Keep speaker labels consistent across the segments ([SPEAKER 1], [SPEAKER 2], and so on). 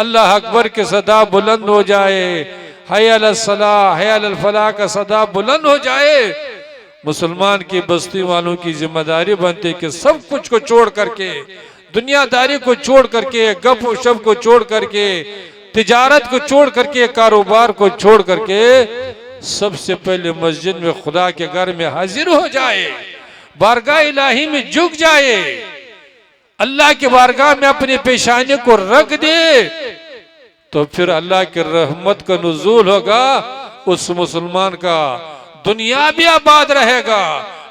[SPEAKER 1] अल्लाह अकबर के सदा बुलंद हो जाए, हय अल सलाह हय अल फलाह का सदा बुलंद हो जाए। मुसलमान की बस्ती वालों की जिम्मेदारी बनती कि सब कुछ को छोड़ करके, दुनियादारी को छोड़ करके, गप शप को छोड़ करके, तिजारत को छोड़ करके, कारोबार को छोड़ करके सबसे पहले मस्जिद में खुदा के घर में हाजिर हो जाए, बारगाह इलाही में झुक जाए, अल्लाह के बारगाह में अपने पेशाने को रख दे, तो फिर अल्लाह की रहमत का नुज़ूल होगा। उस मुसलमान का दुनिया भी आबाद रहेगा,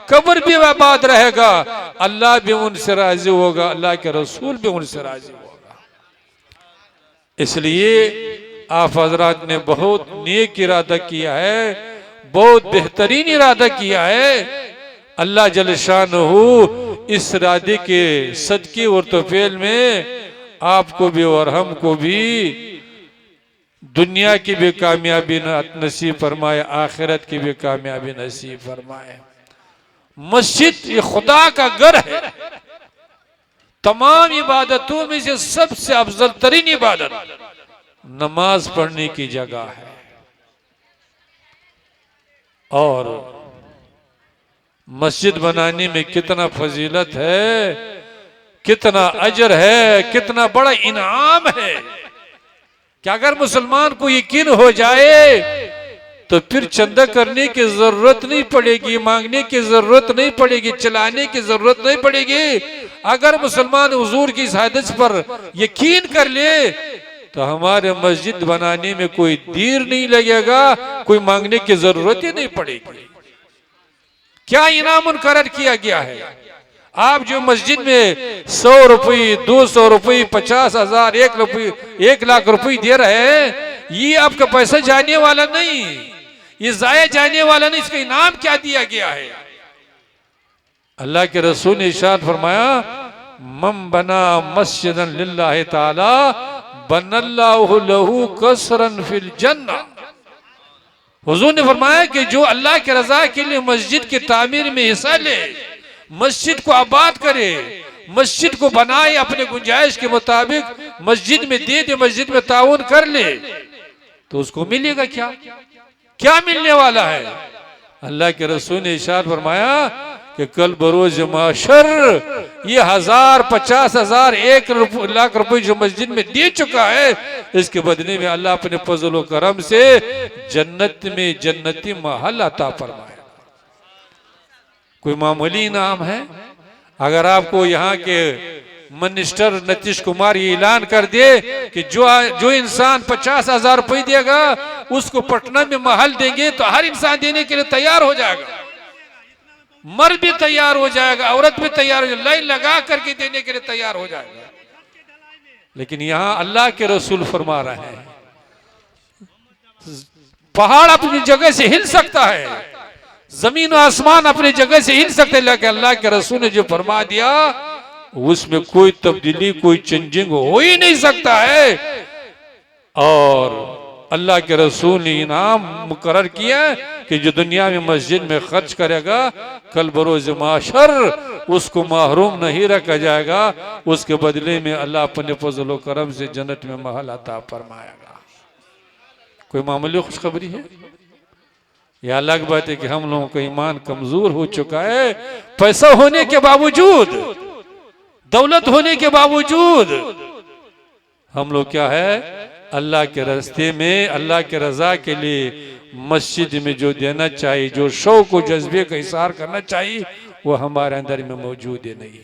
[SPEAKER 1] कब्र भी आबाद रहेगा, अल्लाह भी उनसे राजी होगा, अल्लाह के रसूल भी उनसे राजी होगा। इसलिए आप हजरात ने बहुत नेक इरादा किया है, बहुत बेहतरीन इरादा किया है। अल्लाह जल शानहू इस इरादे के सदके और तोफेल में आपको भी और हमको भी दुनिया की भी कामयाबी नसीब फरमाए, आखिरत की भी कामयाबी नसीब फरमाए। मस्जिद ये खुदा का घर है। तमाम इबादतों में से सबसे अफजल तरीन इबादत नमाज पढ़ने की जगह है। और मस्जिद बनाने में कितना फजीलत है, कितना अजर है, कितना बड़ा इनाम है कि अगर मुसलमान को यकीन हो जाए तो फिर चंदा करने की जरूरत नहीं पड़ेगी, मांगने की जरूरत नहीं पड़ेगी, चलाने की जरूरत नहीं पड़ेगी। अगर मुसलमान हुजूर की साजिश पर यकीन कर ले तो हमारे मस्जिद बनाने में कोई देर नहीं लगेगा, कोई मांगने की जरूरत ही नहीं पड़ेगी। क्या इनाम मुकर्रर किया गया है। आप जो मस्जिद में 100 रुपये, 200 रुपये, 50,000, 1 लाख रुपये दे रहे हैं, ये आपका पैसा जाने वाला नहीं, ये जाया जाने वाला नहीं। इसका इनाम क्या दिया गया है। अल्लाह के रसूल ने इरशाद फरमाया, मम बना मस्जिदन लिल्लाहि ताला बनल्लाहु लहू कसरन फिल जन्नह। हुजूर ने फरमाया कि जो अल्लाह के रजा के लिए मस्जिद की तामीर में हिस्सा ले, मस्जिद को आबाद करे, मस्जिद को बनाए, अपने गुंजाइश के मुताबिक मस्जिद में दे दे, मस्जिद में ताउन कर ले, तो उसको मिलेगा क्या, क्या मिलने वाला है। अल्लाह के रसूल ने इरशाद फरमाया कि कल बरोज माशर ये 1000, 50,000, 1 लाख रुपए जो मस्जिद में दे चुका है, इसके बदले में अल्लाह अपने फजल व करम से जन्नत में जन्नती महल अता फरमाया। कोई मामूली इनाम है। अगर आपको यहाँ के मिनिस्टर नीतीश कुमार ये ऐलान कर दे कि जो इंसान 50,000 रुपये देगा उसको पटना में महल देंगे, तो हर इंसान देने के लिए तैयार हो जाएगा, मर्द भी तैयार हो जाएगा, औरत भी तैयार हो जाएगा, लाइन लगा करके देने के लिए तैयार हो जाएगा। लेकिन यहाँ अल्लाह के रसूल फरमा रहे हैं, पहाड़ अपनी जगह से हिल सकता है, जमीन और आसमान अपनी जगह से हिल सकते हैं, लेकिन अल्लाह के रसूल ने जो फरमा दिया उसमें कोई तब्दीली, कोई चेंजिंग हो ही नहीं सकता है। और अल्लाह के रसूल ने इनाम मुकर्रर किया कि जो दुनिया में मस्जिद में खर्च करेगा, कल बरोज माशर उसको महरूम नहीं रखा जाएगा, उसके बदले में अल्लाह अपने फजल व करम से जन्नत में महल अता फरमाएगा। कोई मामूली खुशखबरी है। यह अलग बात है कि हम लोगों का ईमान कमजोर हो चुका है। पैसा होने के बावजूद, दौलत होने के बावजूद हम लोग क्या है, अल्लाह के रास्ते में, अल्लाह के रजा के लिए मस्जिद में जो देना चाहिए, जो शौक व जज्बे का इज़हार करना चाहिए, वो हमारे अंदर में मौजूद है नहीं।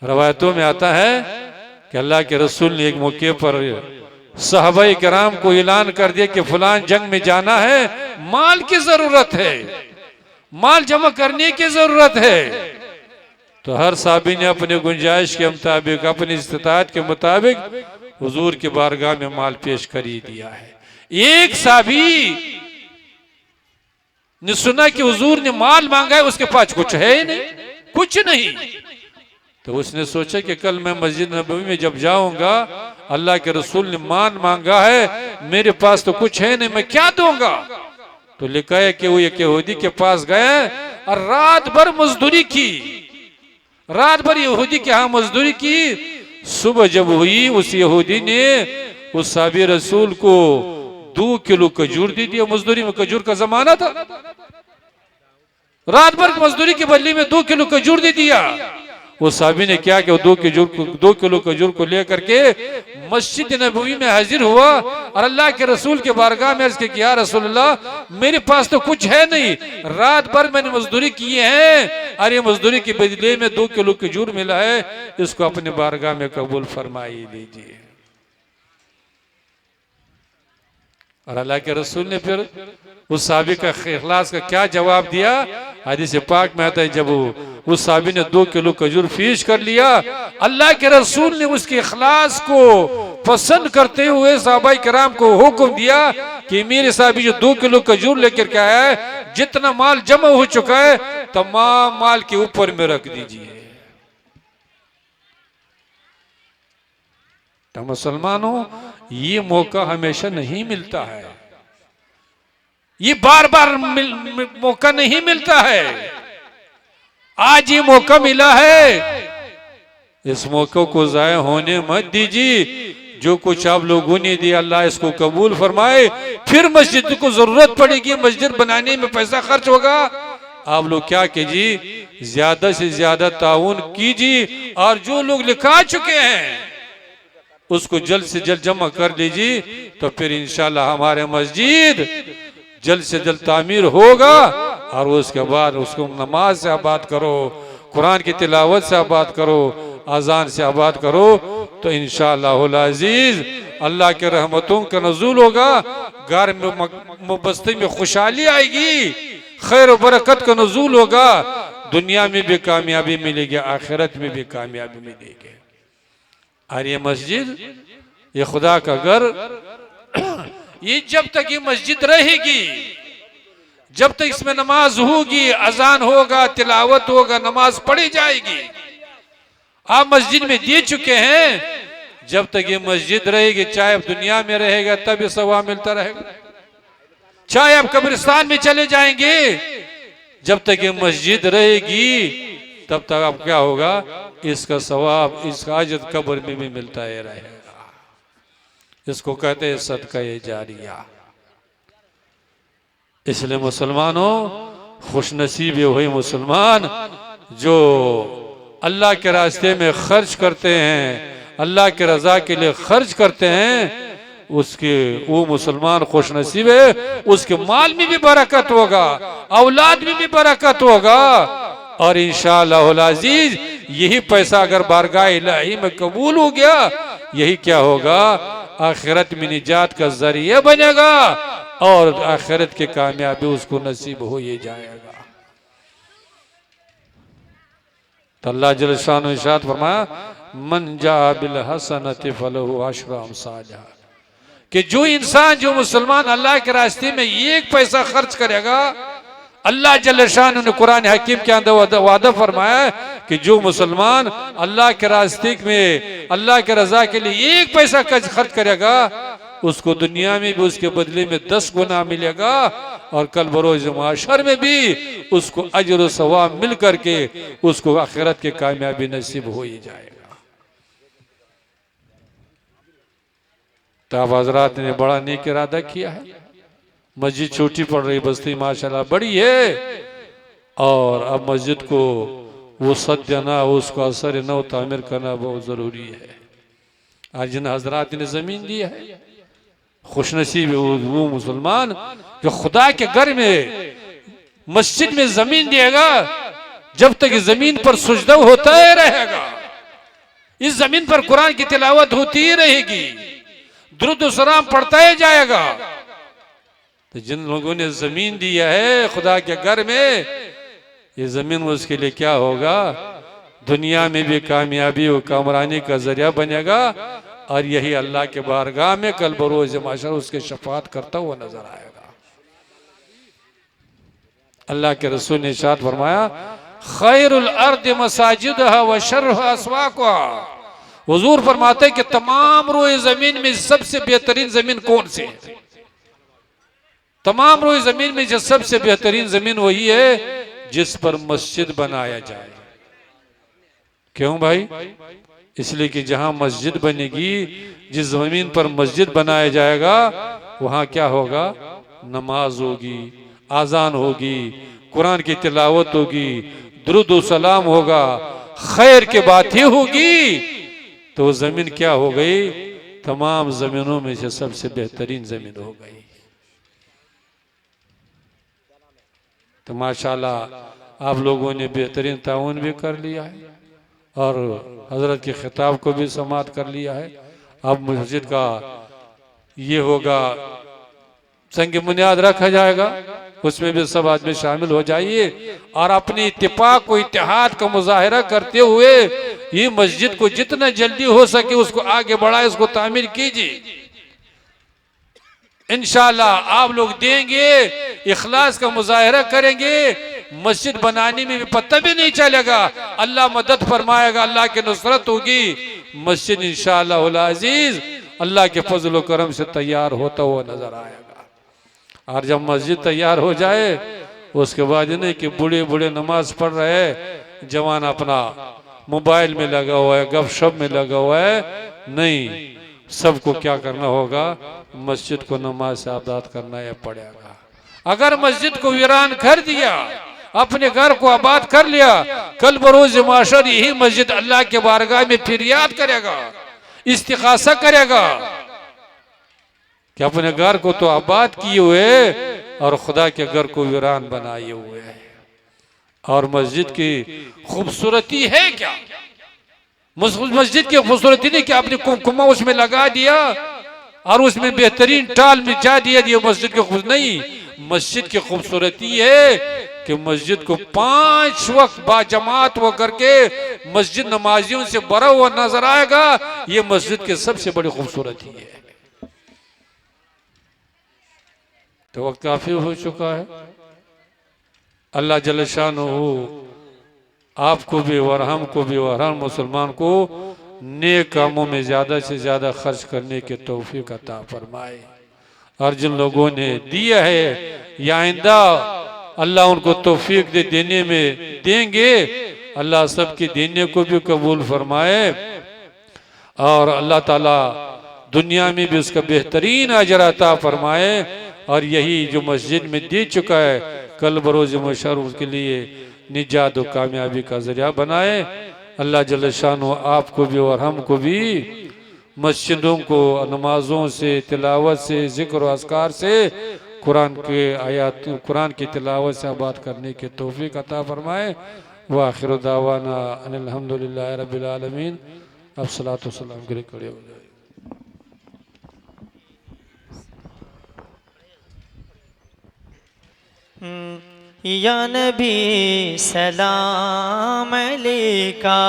[SPEAKER 1] रवायतों में आता है कि अल्लाह के रसूल ने एक मौके पर सहाबाए किराम को ऐलान कर दिया कि फलान जंग में जाना है, माल की जरूरत है, माल जमा करने की जरूरत है। तो हर साहबी ने अपने गुंजाइश के मुताबिक, अपनी इस्तिताअत के मुताबिक हुजूर के बारगाह में माल पेश कर ही दिया है। एक साहबी ने सुना कि हुजूर ने माल मांगा है, उसके पास कुछ है ही नहीं, कुछ नहीं। तो उसने सोचा कि कल मैं मस्जिद नबवी में जब जाऊंगा, अल्लाह के रसूल ने माल मांगा है, मेरे पास तो कुछ है नहीं, मैं क्या दूंगा। तो लिखा है कि वो एक यहूदी के पास गए और रात भर मजदूरी की, रात भर यहूदी के यहाँ मजदूरी की, सुबह जब हुई उस यहूदी ने उस साहबी रसूल को 2 किलो खजूर दे दिया। मजदूरी में खजूर का जमाना था, रात भर मजदूरी के बदले में 2 किलो खजूर दे दिया। वो साहबी ने क्या कि 2 किलो खजूर को लेकर के मस्जिद नबवी में हाजिर हुआ और अल्लाह के रसूल के बारगाह में अर्ज किया, रसूलल्लाह मेरे पास तो कुछ है नहीं, रात भर मैंने मजदूरी किए हैं और ये मजदूरी के बदले में 2 किलो खजूर मिला है, इसको अपने बारगाह में कबूल फरमाई लीजिए। और अल्लाह के रसूल ने फिर उस साहबी का इखलास का क्या जवाब दिया। हदीस पाक में आता है जब उस साहबी ने 2 किलो खजूर पेश कर लिया, अल्लाह के रसूल ने उसके इखलास को पसंद करते हुए सहाबाए किराम को हुक्म दिया कि मेरे साहबी जो 2 किलो खजूर लेकर के आया है, जितना माल जमा हो चुका है तमाम माल के ऊपर में रख दीजिए। तो मुसलमानों, ये मौका हमेशा नहीं मिलता है, ये बार बार मौका नहीं मिलता है। आज ये मौका मिला है, इस मौके को जाया होने मत दीजिए। जो कुछ आप लोगों ने दिया अल्लाह इसको कबूल फरमाए। फिर मस्जिद को जरूरत पड़ेगी, मस्जिद बनाने में पैसा खर्च होगा, आप लोग क्या कीजिए, ज्यादा से ज्यादा ताउन कीजिए और जो लोग लिखा चुके हैं उसको जल्द से जल्द जमा कर लीजिए। तो फिर इंशाल्लाह हमारे मस्जिद जल्द से जल्द तामीर होगा और उसके बाद उसको नमाज से आबाद करो, कुरान की तिलावत से आबाद करो, अजान से आबाद करो, तो इंशाअल्लाह अजीज अल्लाह के रहमतों का नज़ूल होगा, घर में बस्ती में खुशहाली आएगी, खैर और बरकत का नज़ूल होगा, दुनिया में भी कामयाबी मिलेगी, आखिरत में भी कामयाबी मिलेगी। और ये मस्जिद, ये खुदा का घर, ये जब तक ये मस्जिद रहेगी, जब तक इसमें नमाज होगी, अजान होगा, तिलावत होगा, नमाज पढ़ी जाएगी, आप मस्जिद में दे चुके हैं, जब तक ये मस्जिद रहेगी, चाहे आप दुनिया में रहेगा तब ये सवाब मिलता रहेगा, चाहे आप कब्रिस्तान में चले जाएंगे, जब तक ये मस्जिद रहेगी तब तक आप क्या होगा, इसका सवाब, इसका अजर कब्र में भी मिलता ही रहेगा। इसको कहते हैं सदका जारिया। इसलिए मुसलमानों, खुशनसीब वही मुसलमान जो अल्लाह के रास्ते में खर्च करते हैं, अल्लाह के रजा के लिए खर्च करते हैं, उसके वो मुसलमान खुशनसीब है, उसके माल में भी बरकत होगा, औलाद में भी बरकत होगा, और इंशाअल्लाह अजीज यही पैसा अगर बारगाह इलाही में कबूल हो गया, यही क्या होगा, आखिरत में निजात का जरिया बनेगा और आखिरत के कामयाबी उसको नसीब हो ही जाएगा। तो अल्लाह जल्ल शान इरशाद फरमाया, मन जा बिल हसनति फलहु अशरु अमसालिहा, कि जो इंसान, जो मुसलमान अल्लाह के रास्ते में 1 पैसा खर्च करेगा, अल्लाह जल्ल शान ने कुरान हकीम के अंदर वादा फरमाया कि जो मुसलमान अल्लाह के रास्ते में, अल्लाह के रजा के लिए 1 पैसा खर्च करेगा, उसको दुनिया में भी उसके बदले में 10 गुना मिलेगा और कल बरोज माशर में भी उसको अजर व सवाब मिल करके उसको आखिरत के कामयाबी नसीब हो ही जाएगा। तो आप हजरात ने बड़ा नेक इरादा किया है, मस्जिद छोटी पड़ रही, बस्ती माशाल्लाह बड़ी है, और अब मस्जिद को वो सद देना, उसको असर नौ तामीर करना बहुत जरूरी है। आज जिन हजरात ने जमीन दी है, खुशनसीब वो मुसलमान जो खुदा के घर में मस्जिद में जमीन देगा, जब तक इस जमीन पर सुजदा होता ही रहेगा, इस जमीन पर कुरान की तिलावत होती ही रहेगी, दुरूद व सलाम पढ़ता ही जाएगा। तो जिन लोगों ने जमीन दिया है खुदा के घर में, ये जमीन उसके लिए क्या होगा, दुनिया में भी कामयाबी और कामरानी का जरिया बनेगा, और यही अल्लाह के बारगाह में कल बरोज माशर उसके शफात करता हुआ नजर आएगा। अल्लाह के रसूल ने इरशाद फरमाया, खैरुल अर्द मसाजिदहा व शर्रुहा अस्वाकुहा, हुजूर फरमाते हैं कि तमाम रोए जमीन में सबसे बेहतरीन जमीन कौन सी है, तमाम रोए जमीन में जो सबसे बेहतरीन जमीन वही है जिस पर मस्जिद बनाया जाए। क्यों भाई, इसलिए कि जहां मस्जिद बनेगी, जिस जमीन पर मस्जिद बनाया जाएगा, वहां क्या होगा? नमाज होगी, आजान होगी, कुरान की तिलावत होगी, दुरूद व सलाम होगा, खैर की बातें होगी। तो वो जमीन क्या हो गई? तमाम जमीनों में से सबसे बेहतरीन जमीन हो गई। तो माशाल्लाह आप लोगों ने बेहतरीन ताउन भी कर लिया है और हजरत के खिताब को भी समाप्त कर लिया है। अब मस्जिद का ये होगा, संग बुनियाद रखा जाएगा, उसमें भी सब आदमी शामिल हो जाइए और अपने इत्तेफाक को, इत्तेहाद का मुजाहिरा करते हुए ये मस्जिद को जितना जल्दी हो सके उसको आगे बढ़ाए, उसको तामीर कीजिए। इंशाअल्लाह आप लोग देंगे, इखलास का मुजाहिरा करेंगे, मस्जिद बनाने में भी पता भी नहीं चलेगा। अल्लाह मदद फरमाएगा, अल्लाह की नुसरत होगी। मस्जिद इंशाअल्लाह उल अजीज अल्लाह के फजल व करम से तैयार होता हुआ नजर आएगा। और जब मस्जिद तैयार हो जाए उसके बाद नहीं कि बूढ़े बूढ़े नमाज पढ़ रहे, जवान अपना मोबाइल में लगा हुआ है, गपशप में लगा हुआ है, नहीं, सबको क्या करना होगा? मस्जिद को नमाज से आबाद करना है पड़ेगा। अगर मस्जिद को वीरान कर दिया, अपने घर को आबाद कर लिया, कल बरोज माशर यही मस्जिद अल्लाह के बारगाह में फरियाद करेगा, इस्तिगासा करेगा कि अपने घर को तो आबाद किए हुए और खुदा के घर को वीरान बनाए हुए है। और मस्जिद की खूबसूरती है क्या? मस्जिद की खूबसूरती नहीं कि आपने कुमकुमा उसमें लगा दिया और उसमें बेहतरीन टाल में जा दिया, ये मस्जिद की खूबसूरती नहीं। मस्जिद की खूबसूरती है कि मस्जिद को 5 वक्त बाजमात हो करके मस्जिद नमाजियों से भरा हुआ नजर आएगा। ये मस्जिद की सबसे बड़ी खूबसूरती है। तो वक्त काफी हो चुका है। अल्लाह जल्ल शानहू आपको भी और हमको भी और हर मुसलमान को नेक कामों में ज्यादा से ज्यादा खर्च करने के तौफीक अता फरमाए। और जिन लोगों ने दिया है या आइंदा अल्लाह उनको तौफीक दे देने में देंगे, अल्लाह सबके देने को भी कबूल फरमाए और अल्लाह ताला दुनिया में भी उसका बेहतरीन अजर अता फरमाए। और यही जो मस्जिद में दे चुका है, कल बरोज मशर उसके लिए निजात और कामयाबी का जरिया बनाए। अल्लाह जल्ल शानो आपको भी और हमको भी मस्जिदों को नमाजों से, तिलावत से, जिक्र और अस्कार से, कुरान के आयात, कुरान की तिलावत से आबाद करने के तौफीक अता फरमाए। व आखिर दावाना अनिल हम्दुलिल्लाहि रब्बिल आलमीन। अब सलातो सलाम के लिए खड़े हो जाए।
[SPEAKER 2] या नबी सलाम अलैका,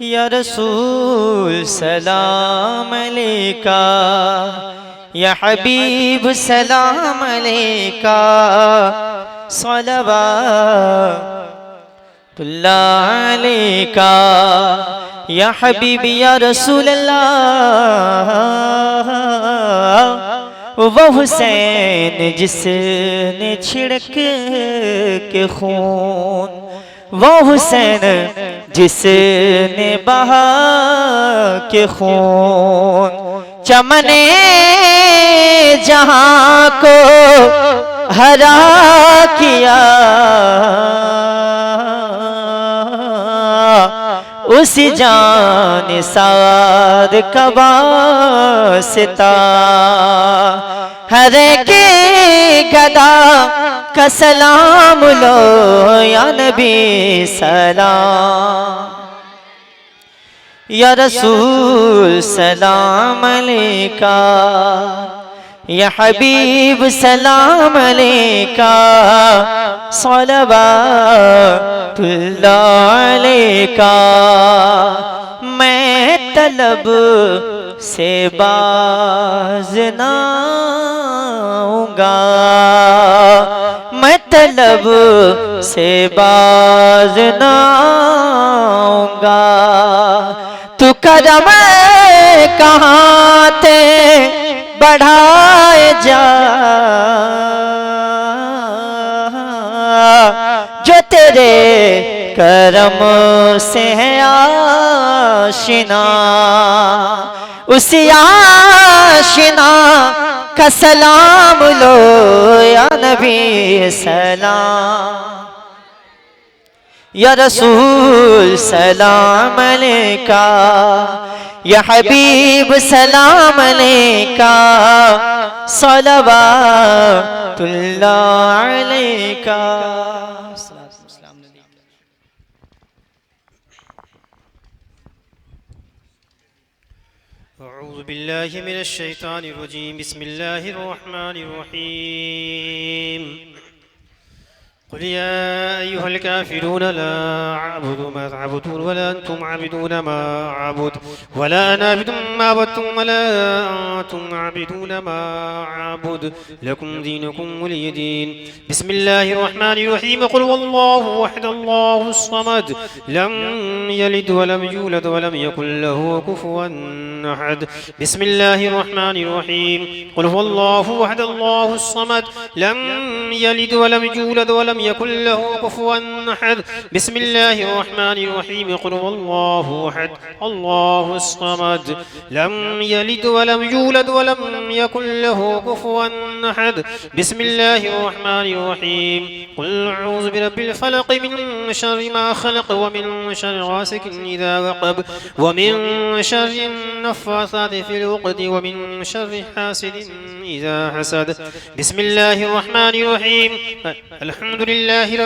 [SPEAKER 2] या रसूल सलाम अलैका, या हबीब सलाम अलैका, सलवातुल्लाह अलैका, या हबीब या रसूल अल्लाह। वो हुसैन जिसने छिड़क के खून, वो हुसैन जिसने बहा के खून, चमने जहां को हरा किया, उस जान साद का वास्ता, हर के गदा का सलाम लो या नबी सलाम, या रसूल सलाम अलैका, या हबीब सलाम अलैका, सलवातुल्लाह अलैका। मैं तलब से बाज ना आऊंगा, मैं तलब से बाज ना आऊंगा। तू कदम कहाँ थे बढ़ाए जा, जो तेरे करम से है आशिना, उसी आशिना का सलाम लो या नबी सलाम। या रसूल सलाम अलैका, या हबीब सलाम अलैका, सलवातुल्लाह अलैका।
[SPEAKER 3] अऊज़ु बिल्लाहि मिनश शैतानिर रजीम, बिस्मिल्लाहिर रहमानिर रहीम। क़ुल या अय्युहल काफ़िरून ला अअबुदु मा तअबुदून वला अंतुम आबिदून मा अअबुदु वला अना आबिदुम मा अबदतुम वला अंतुम आबिदून मा अअबुदु लकुम दीनुकुम वलिय दीन। बिस्मिल्लाहिर रहमानिर रहीम। क़ुल हुवल्लाहु अहद अल्लाहुस समद लम यलिद वलम यूलद वलम यकुल लहू कुफुवन अहद। बिस्मिल्लाहिर रहमानिर रहीम। क़ुल हुवल्लाहु अहद अल्लाहुस समद लम यलिद वलम यूलद वलम यकुल लहू कुफुवन अहद। बिस्मिल्लाहिर रहमानिर रहीम। क़ुल हुवल्लाहु अहद अल्लाहुस समद लम यलिद वलम यूलद वलम यकुल लहू कुफुवन अहद। बिस्मिल्लाहिर रहमानिर रहीम। क़ुल अऊज़ु बिरब्बिल फलक़ मिन शर्रि मा खलक़ व मिन शर्रि गासिकिन इज़ा वक़ब व मिन शर्रि नफ़्फ़ासाति फ़िल उक़द व मिन शर्रि हासिदिन इज़ा हसद। बिस्मिल्लाहिर रहमानिर रहीम। अल्हम्दुलिल्लाहि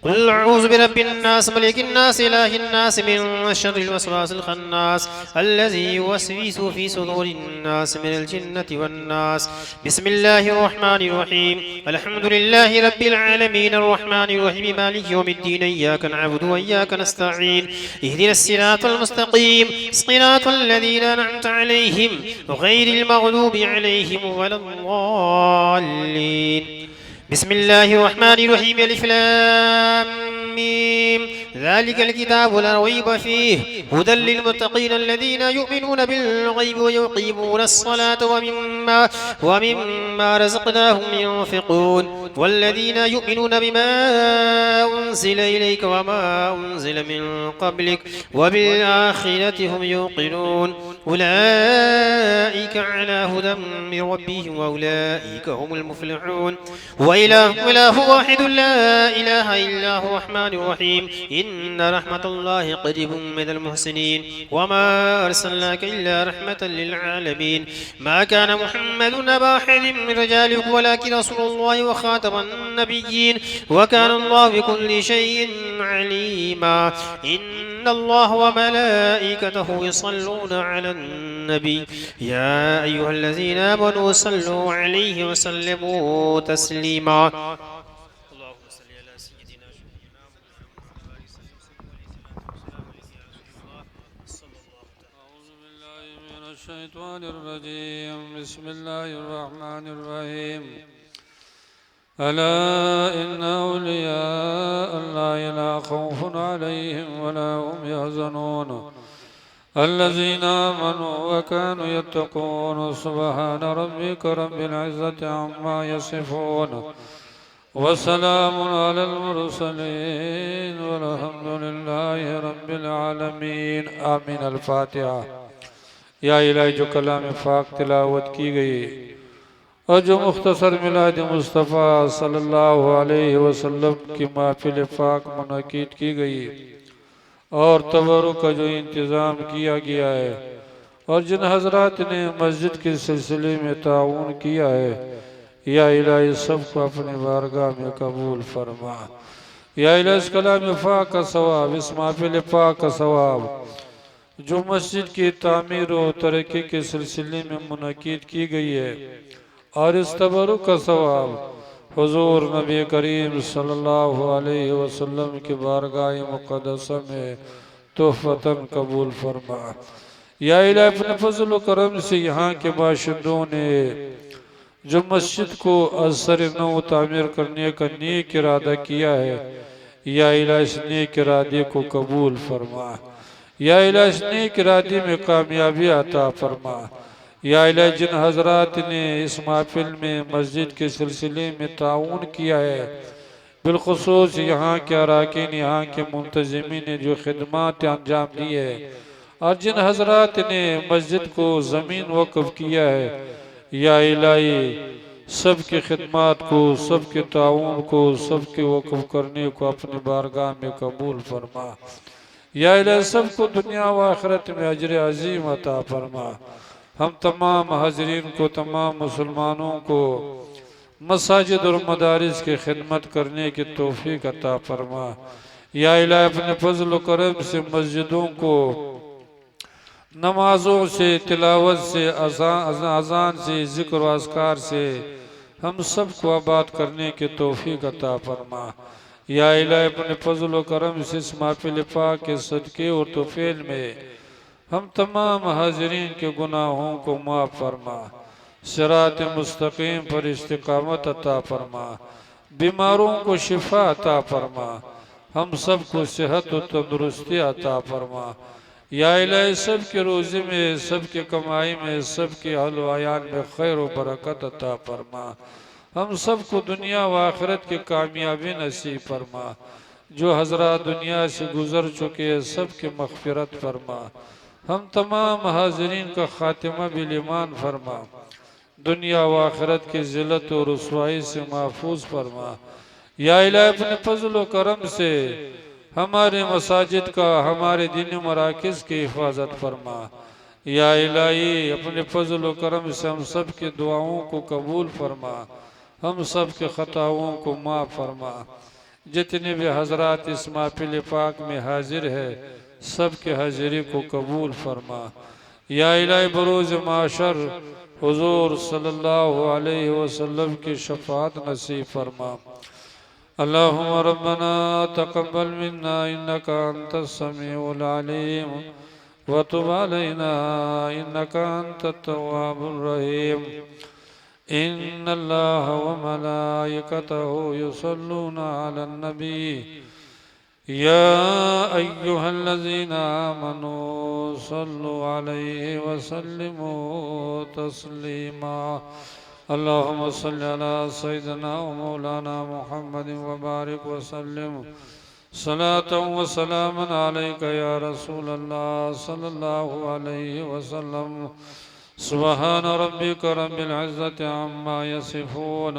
[SPEAKER 3] क़ुल अऊज़ु बिरब्बिन नास मलिकिन नास इलाहिन नास मिन शर्रिल वस्वासिल खन्नास अल्लज़ी युवस्विसु फ़ी सुदूरिन नास मिनल जिन्नति वन नास। बिस्मिल्लाहिर रहमानिर रहीम। अल्हम्दुलिल्लाहि रब्बिल आलमीन अर्रहमानिर रहीम मालिकि यौमिद्दीन इय्याका नअबुदु व इय्याका नस्तईन इहदिनस सिरातल मुस्तक़ीम सिरातल लज़ीना अनअमता अलैहिम गैरिल मग़लूबि अलैहिम वलद्दाल्लीन। बिस्मिल्लाहिर रहमानिर रहीम। अलिफ लाम मीम ज़ालिकल किताबु ला रैब फ़ीहि हुदल लिल मुत्तक़ीन अल्लज़ीना युमिनूना बिल ग़ैबि व युक़ीमूनस सलाता व मिम्मा रज़क़नाहुम युनफ़िक़ून वल्लज़ीना युमिनूना बिमा उन्ज़िला इलैका व मा उन्ज़िला मिन क़ब्लिक व बिल आख़िरति हुम युक़िनून उलाइका अला हुदम मिन रब्बिहिम व उलाइका हुमुल मुफ़्लिहून। व इलाहु वाहिदुन ला इलाहा इल्ला हुव अर्रहमानिर रहीम। इन्न रहमतल्लाहि क़रीबुम मिनल मुहसिनीन व मा अर्सलनाका इल्ला रहमतल लिल आलमीन। मा कान मुहम्मदुन अबा अहदिम मिन रिजालिकुम वलाकिन रसूलुल्लाहि व खातमन नबिय्यीन व कान अल्लाहु बिकुल्लि शैइन अलीमा। इन्नल्लाहा व मलाइकतहु युसल्लूना अलन नबी या अय्युहल्लज़ीना आमनू सल्लू अलैहि व सल्लिमू तस्लीमा।
[SPEAKER 1] बिस्मिल्लाहिर्रहमानिर्रहीम। अला इन्ना औलिया अल्लाह ला खौफुन अलैहिम वला हुम यहज़नून अल्लज़ीना आमनू व कानू यत्तक़ून। सुब्हान रब्बिका रब्बिल इज़्ज़ति अम्मा यसिफून व सलामुन अलल मुरसलीन वल्हम्दुलिल्लाहि रब्बिल आलमीन। आमीन। अल फातिहा। या इलाही, जो कलाम पाक तिलावत की गई और जो मुख्तसर मिलाद मुस्तफ़ा सल्लल्लाहु अलैहि वसल्लम की महफिल पाक मुनक़िद की गई और तबरुक का जो इंतज़ाम किया गया है और जिन हजरात ने मस्जिद के सिलसिले में ताउन किया है, या इलाही सबको अपनी बारगाह में कबूल फरमा। या इलाही इस कलाम पाक का सवाब, इस महफिल पाक का सवाब जो मस्जिद की तामीर और तरक्की के सिलसिले में मुनक़िद की गई है और इस तबरुक का सवाब हुजूर नबी करीम सल्लल्लाहु अलैहि वसल्लम की बारगाह मुक़द्दसा में तोहफ़तन कबूल फरमा। या इलाही अपने फज़ल व करम से यहाँ के बाशिंदों ने जो मस्जिद को असर नौ तामीर करने का नेक इरादा किया है, या इलाही इस नेक इरादे को कबूल फरमा। या इलाही इस नेक इरादे में कामयाबी अता फरमा। या इलाही जिन हजरात ने इस महफिल में मस्जिद के सिलसिले में ताउन किया है, बिलखुसूस यहाँ के अरकान, यहाँ के मुंतज़िमीन ने जो खिदमत अंजाम दी है और जिन हजरात ने मस्जिद को ज़मीन वक़्फ़ किया है, या इलाही सबकी खिदमत को, सबके ताउन को, सबके वक़्फ़ करने को अपनी बारगाह में कबूल फरमा। या इलाही सबको दुनिया व आखिरत में अजर अजीम अता फरमा। हम तमाम हाज़रीन को, तमाम मुसलमानों को मसाजिद और मदारिस की खिदमत करने की तौफीक अता फरमा। या इलाही अपने फजल व करम से मस्जिदों को नमाजों से, तिलावत से, अजान से, जिक्र व अस्कार से हम सबको आबाद करने की तौफीक अता फरमा। या इलाही अपने फजल व करम से इस महफिल पाक के सदके और तोफेल में हम तमाम हाज़रीन के गुनाहों को माफ़ फरमा। सिरात मुस्तकीम पर इस्तिकामत अता फरमा। बीमारों को शिफा अता फरमा। हम सबको सेहत और तंदुरुस्ती अता फरमा। या इलाही सबके रोज़े में, सबके कमाई में, सबके हलवायान में खैर व बरकत अता फरमा। हम सबको दुनिया व आखिरत की कामयाबी नसीब फरमा। जो हजरात दुनिया से गुजर चुके हैं सबके मग़फ़िरत फरमा। हम तमाम हाज़रीन का ख़ातिमा बिल ईमान फरमा। दुनिया व आखिरत की ज़िल्लत और रुसवाई से महफूज फरमा। या इलाही अपने फजल व करम से हमारे मसाजिद का, हमारे दीनी मराकिज़ की हिफाजत फरमा। या इलाही अपने फजल व करम से हम सब की दुआओं को कबूल फरमा। हम सब के ख़ताओं को माफ़ फरमा। जितने भी हजरात इस महफिल पाक में हाजिर है सब के हाजिरी को कबूल फरमा। या इलाही बरोज़ माशर हुज़ूर सल्लल्लाहु अलैहि वसल्लम की शफ़ाअत नसीब फरमा। अल्लाहुम्मा रब्बना तक़ब्बल मिन्ना इन्नका अंतस समीउल अलीम व तुब अलैना इन्नका अंतत तव्वाबुर रहीम। इन्नल्लाह व मलाइकतहु युसल्लूना अलन नबी या अय्युहल्लज़ीना आमनू सल्लु अलैहि व सल्लिमू तस्लीमा। अल्लाहुम्मा सल्लि अला सय्यिदिना व मौलाना मुहम्मद व बारिक व सल्लिम सलातन व सलामन अलैका या रसूल अल्लाह सल्लल्लाहु अलैहि वसल्लम। सुब्हान रब्बिका रब्बिल इज़्ज़ति अम्मा यसिफून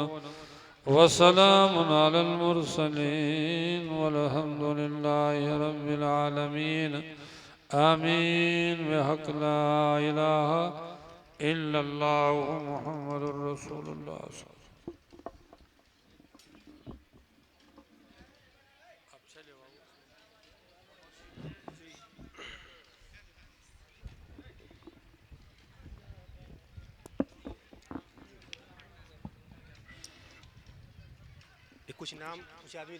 [SPEAKER 1] व सलामुन अलल मुरसलीन वल्हम्दुलिल्लाहि रब्बिल आलमीन। आमीन। बिहक़ ला इलाहा इल्लल्लाहु मुहम्मदुर रसूलुल्लाह।
[SPEAKER 3] कुछ नाम कुछ आदमी